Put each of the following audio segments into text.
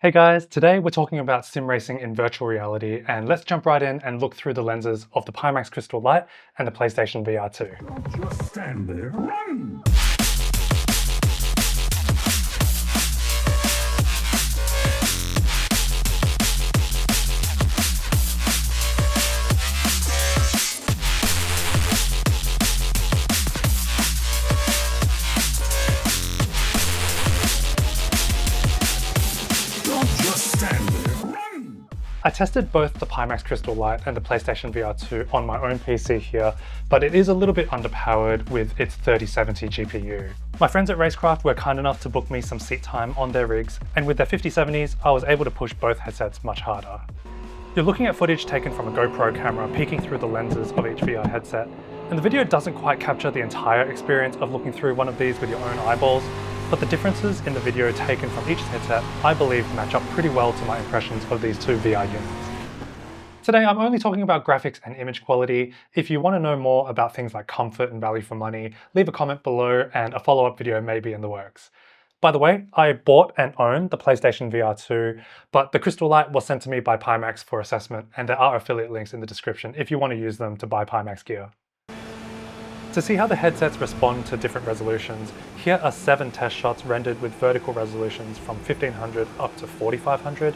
Hey guys, today we're talking about sim racing in virtual reality, and let's jump right in and look through the lenses of the Pimax Crystal Light and the PlayStation VR2. Don't just stand there, run! Don't just stand there, run! I tested both the Pimax Crystal Light and the PlayStation VR2 on my own PC here, but it is a little bit underpowered with its 3070 GPU. My friends at Racecraft were kind enough to book me some seat time on their rigs, and with their 5070s, I was able to push both headsets much harder. You're looking at footage taken from a GoPro camera peeking through the lenses of each VR headset, and the video doesn't quite capture the entire experience of looking through one of these with your own eyeballs, but the differences in the video taken from each headset I believe match up pretty well to my impressions of these two VR units. Today I'm only talking about graphics and image quality. If you want to know more about things like comfort and value for money, leave a comment below and a follow-up video may be in the works. By the way, I bought and own the PlayStation VR2, but the Crystal Light was sent to me by Pimax for assessment, and there are affiliate links in the description if you want to use them to buy Pimax gear. To see how the headsets respond to different resolutions, here are 7 test shots rendered with vertical resolutions from 1500 up to 4500,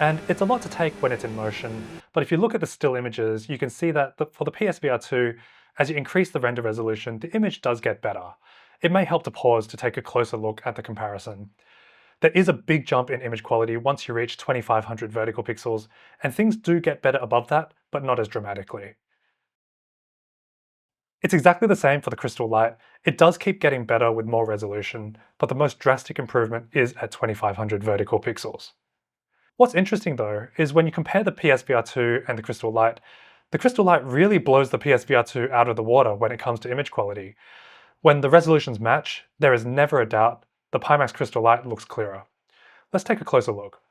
and it's a lot to take when it's in motion, but if you look at the still images, you can see that for the PSVR2, as you increase the render resolution, the image does get better. It may help to pause to take a closer look at the comparison. There is a big jump in image quality once you reach 2500 vertical pixels, and things do get better above that, but not as dramatically. It's exactly the same for the Crystal Light. It does keep getting better with more resolution, but the most drastic improvement is at 2500 vertical pixels. What's interesting though, is when you compare the PSVR2 and the Crystal Light really blows the PSVR2 out of the water when it comes to image quality. When the resolutions match, there is never a doubt the Pimax Crystal Light looks clearer. Let's take a closer look.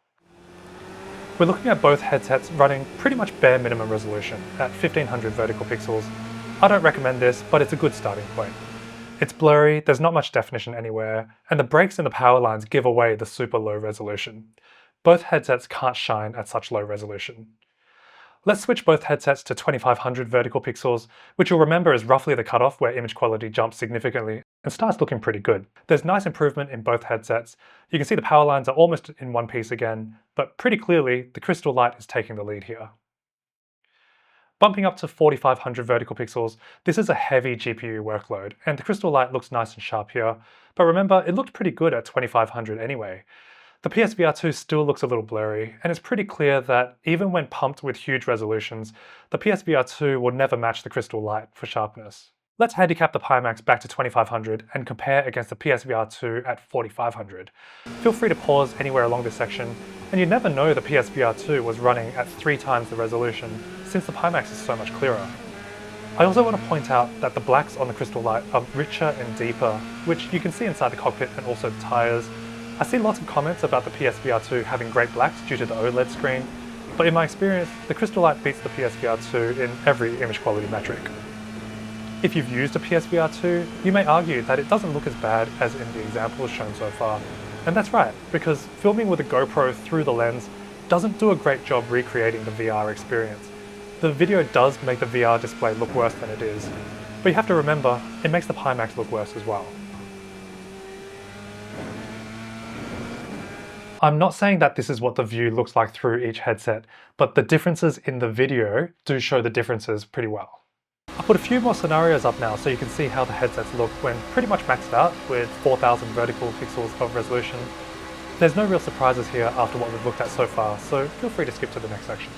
We're looking at both headsets running pretty much bare minimum resolution at 1500 vertical pixels. I don't recommend this, but it's a good starting point. It's blurry, there's not much definition anywhere, and the breaks in the power lines give away the super low resolution. Both headsets can't shine at such low resolution. Let's switch both headsets to 2500 vertical pixels, which you'll remember is roughly the cutoff where image quality jumps significantly and starts looking pretty good. There's nice improvement in both headsets. You can see the power lines are almost in one piece again, but pretty clearly the Crystal Light is taking the lead here. Bumping up to 4500 vertical pixels, this is a heavy GPU workload, and the Crystal Light looks nice and sharp here, but remember, it looked pretty good at 2500 anyway. The PSVR2 still looks a little blurry, and it's pretty clear that even when pumped with huge resolutions, the PSVR2 will never match the Crystal Light for sharpness. Let's handicap the Pimax back to 2500 and compare against the PSVR2 at 4500. Feel free to pause anywhere along this section, and you'd never know the PSVR2 was running at 3 times the resolution since the Pimax is so much clearer. I also want to point out that the blacks on the Crystal Light are richer and deeper, which you can see inside the cockpit and also the tyres. I see lots of comments about the PSVR2 having great blacks due to the OLED screen, but in my experience, the Crystal Light beats the PSVR2 in every image quality metric. If you've used a PSVR2, you may argue that it doesn't look as bad as in the examples shown so far. And that's right, because filming with a GoPro through the lens doesn't do a great job recreating the VR experience. The video does make the VR display look worse than it is, but you have to remember, it makes the Pimax look worse as well. I'm not saying that this is what the view looks like through each headset, but the differences in the video do show the differences pretty well. I'll put a few more scenarios up now so you can see how the headsets look when pretty much maxed out with 4000 vertical pixels of resolution. There's no real surprises here after what we've looked at so far, so feel free to skip to the next section.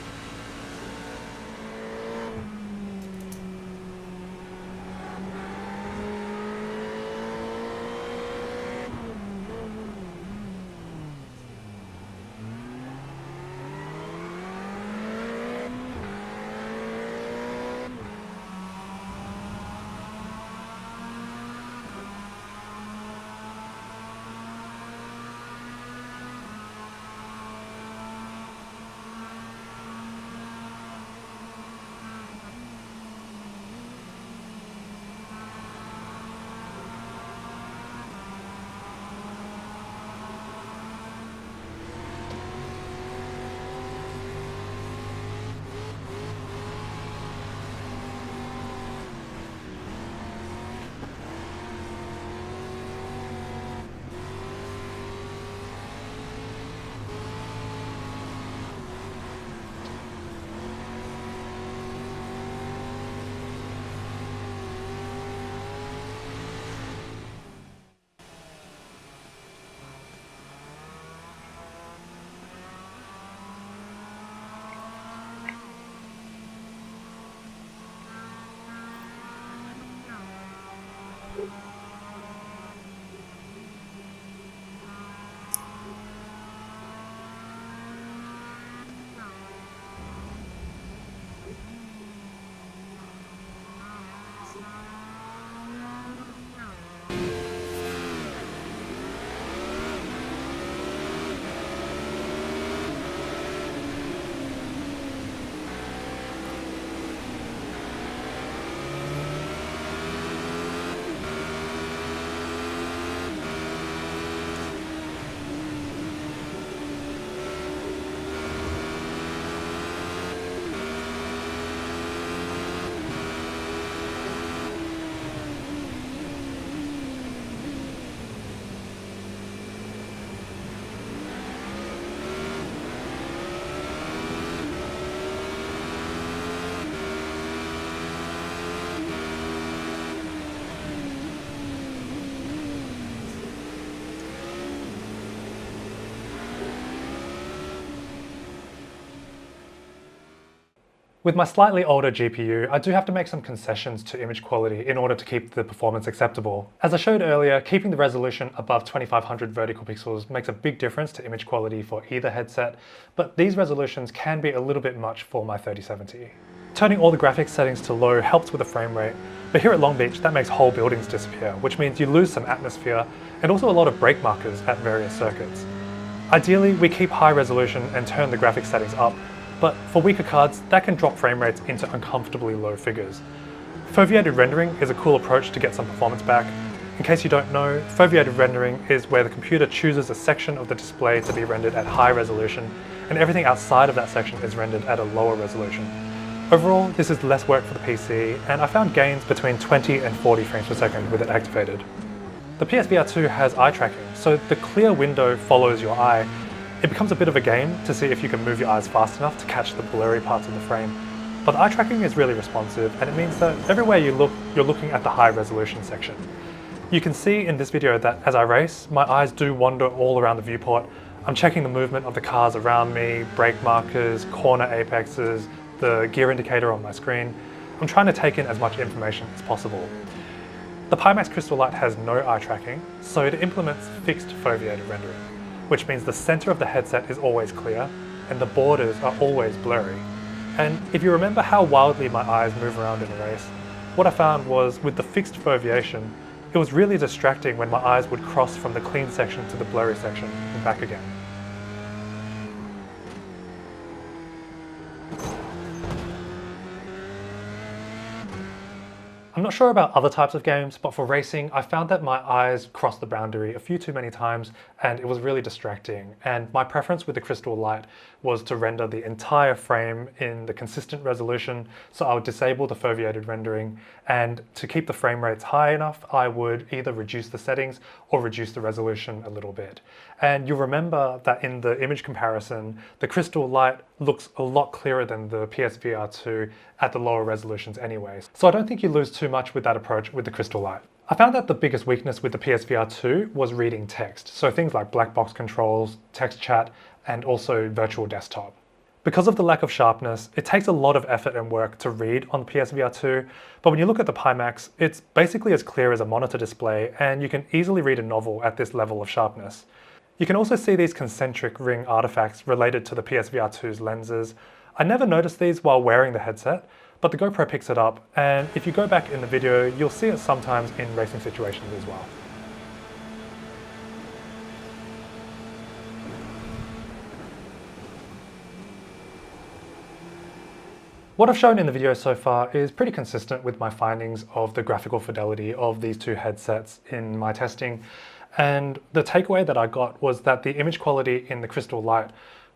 With my slightly older GPU, I do have to make some concessions to image quality in order to keep the performance acceptable. As I showed earlier, keeping the resolution above 2500 vertical pixels makes a big difference to image quality for either headset, but these resolutions can be a little bit much for my 3070. Turning all the graphics settings to low helps with the frame rate, but here at Long Beach that makes whole buildings disappear, which means you lose some atmosphere and also a lot of brake markers at various circuits. Ideally, we keep high resolution and turn the graphics settings up, but for weaker cards, that can drop frame rates into uncomfortably low figures. Foveated rendering is a cool approach to get some performance back. In case you don't know, foveated rendering is where the computer chooses a section of the display to be rendered at high resolution, and everything outside of that section is rendered at a lower resolution. Overall, this is less work for the PC, and I found gains between 20 and 40 frames per second with it activated. The PSVR2 has eye tracking, so the clear window follows your eye. It becomes a bit of a game to see if you can move your eyes fast enough to catch the blurry parts of the frame. But the eye tracking is really responsive, and it means that everywhere you look, you're looking at the high resolution section. You can see in this video that as I race, my eyes do wander all around the viewport. I'm checking the movement of the cars around me, brake markers, corner apexes, the gear indicator on my screen. I'm trying to take in as much information as possible. The Pimax Crystal Light has no eye tracking, so it implements fixed foveated rendering, which means the center of the headset is always clear and the borders are always blurry. And if you remember how wildly my eyes move around in a race, what I found was with the fixed foveation, it was really distracting when my eyes would cross from the clean section to the blurry section and back again. I'm not sure about other types of games, but for racing, I found that my eyes crossed the boundary a few too many times and it was really distracting. And my preference with the Crystal Light was to render the entire frame in the consistent resolution, so I would disable the foveated rendering, and to keep the frame rates high enough, I would either reduce the settings or reduce the resolution a little bit. And you'll remember that in the image comparison, the Crystal Light looks a lot clearer than the PSVR2 at the lower resolutions anyways. So I don't think you lose too much with that approach with the Crystal Light. I found that the biggest weakness with the PSVR2 was reading text, so things like black box controls, text chat, and also virtual desktop. Because of the lack of sharpness, it takes a lot of effort and work to read on the PSVR2, but when you look at the Pimax, it's basically as clear as a monitor display, and you can easily read a novel at this level of sharpness. You can also see these concentric ring artifacts related to the PSVR2's lenses. I never noticed these while wearing the headset, but the GoPro picks it up, and if you go back in the video, you'll see it sometimes in racing situations as well. What I've shown in the video so far is pretty consistent with my findings of the graphical fidelity of these two headsets in my testing, and the takeaway that I got was that the image quality in the Crystal Light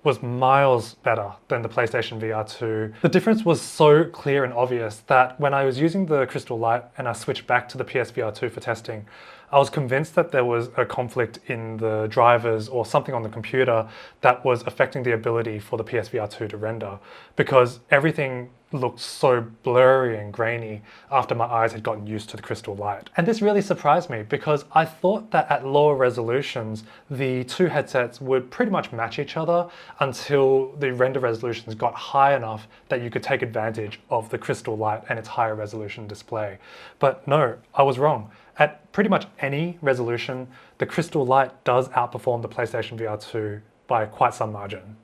was miles better than the PlayStation VR2. The difference was so clear and obvious that when I was using the Crystal Light and I switched back to the PSVR2 for testing, I was convinced that there was a conflict in the drivers or something on the computer that was affecting the ability for the PSVR2 to render, because everything looked so blurry and grainy after my eyes had gotten used to the Crystal Light. And this really surprised me because I thought that at lower resolutions, the two headsets would pretty much match each other until the render resolutions got high enough that you could take advantage of the Crystal Light and its higher resolution display. But no, I was wrong. At pretty much any resolution, the Crystal Light does outperform the PlayStation VR2 by quite some margin.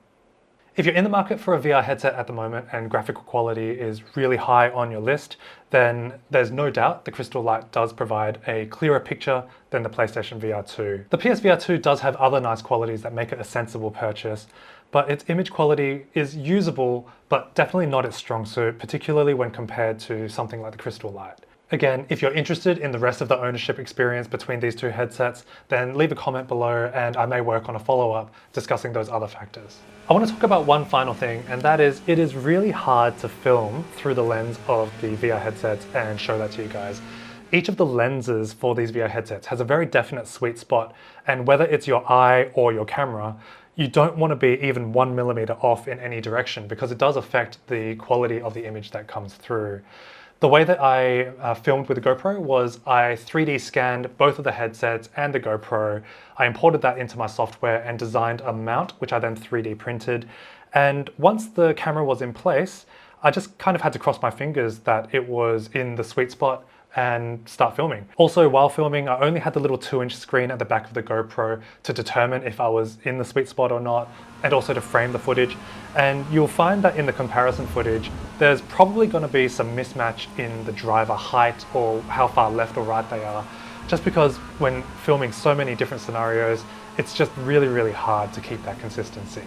If you're in the market for a VR headset at the moment and graphical quality is really high on your list, then there's no doubt the Crystal Light does provide a clearer picture than the PlayStation VR2. The PSVR2 does have other nice qualities that make it a sensible purchase, but its image quality is usable, but definitely not its strong suit, particularly when compared to something like the Crystal Light. Again, if you're interested in the rest of the ownership experience between these two headsets, then leave a comment below and I may work on a follow-up discussing those other factors. I want to talk about one final thing, and that is it is really hard to film through the lens of the VR headsets and show that to you guys. Each of the lenses for these VR headsets has a very definite sweet spot, and whether it's your eye or your camera, you don't want to be even 1 millimeter off in any direction because it does affect the quality of the image that comes through. The way that I filmed with the GoPro was I 3D scanned both of the headsets and the GoPro. I imported that into my software and designed a mount, which I then 3D printed. And once the camera was in place, I just kind of had to cross my fingers that it was in the sweet spot and start filming. Also, while filming, I only had the little 2-inch screen at the back of the GoPro to determine if I was in the sweet spot or not, and also to frame the footage. And you'll find that in the comparison footage, there's probably going to be some mismatch in the driver height or how far left or right they are, just because when filming so many different scenarios, it's just really hard to keep that consistency.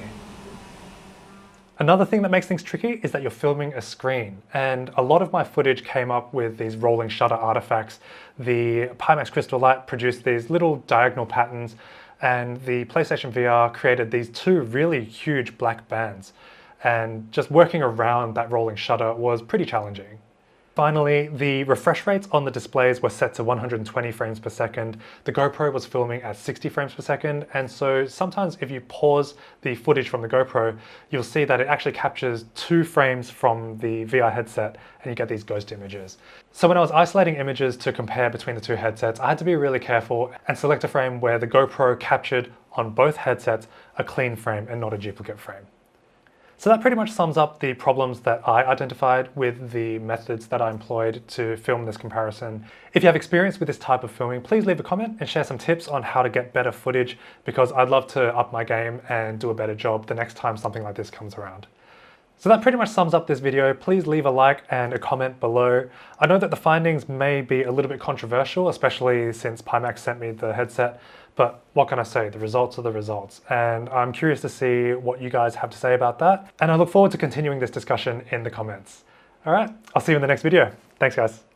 Another thing that makes things tricky is that you're filming a screen, and a lot of my footage came up with these rolling shutter artifacts. The Pimax crystal light produced these little diagonal patterns, and the PlayStation VR created these 2 really huge black bands. And just working around that rolling shutter was pretty challenging. Finally, the refresh rates on the displays were set to 120 frames per second. The GoPro was filming at 60 frames per second, and so sometimes if you pause the footage from the GoPro, you'll see that it actually captures 2 frames from the VR headset, and you get these ghost images. So when I was isolating images to compare between the 2 headsets, I had to be really careful and select a frame where the GoPro captured on both headsets a clean frame and not a duplicate frame. So that pretty much sums up the problems that I identified with the methods that I employed to film this comparison. If you have experience with this type of filming, please leave a comment and share some tips on how to get better footage, because I'd love to up my game and do a better job the next time something like this comes around. So that pretty much sums up this video. Please leave a like and a comment below. I know that the findings may be a little bit controversial, especially since Pimax sent me the headset, but what can I say? The results are the results. And I'm curious to see what you guys have to say about that. And I look forward to continuing this discussion in the comments. All right, I'll see you in the next video. Thanks, guys.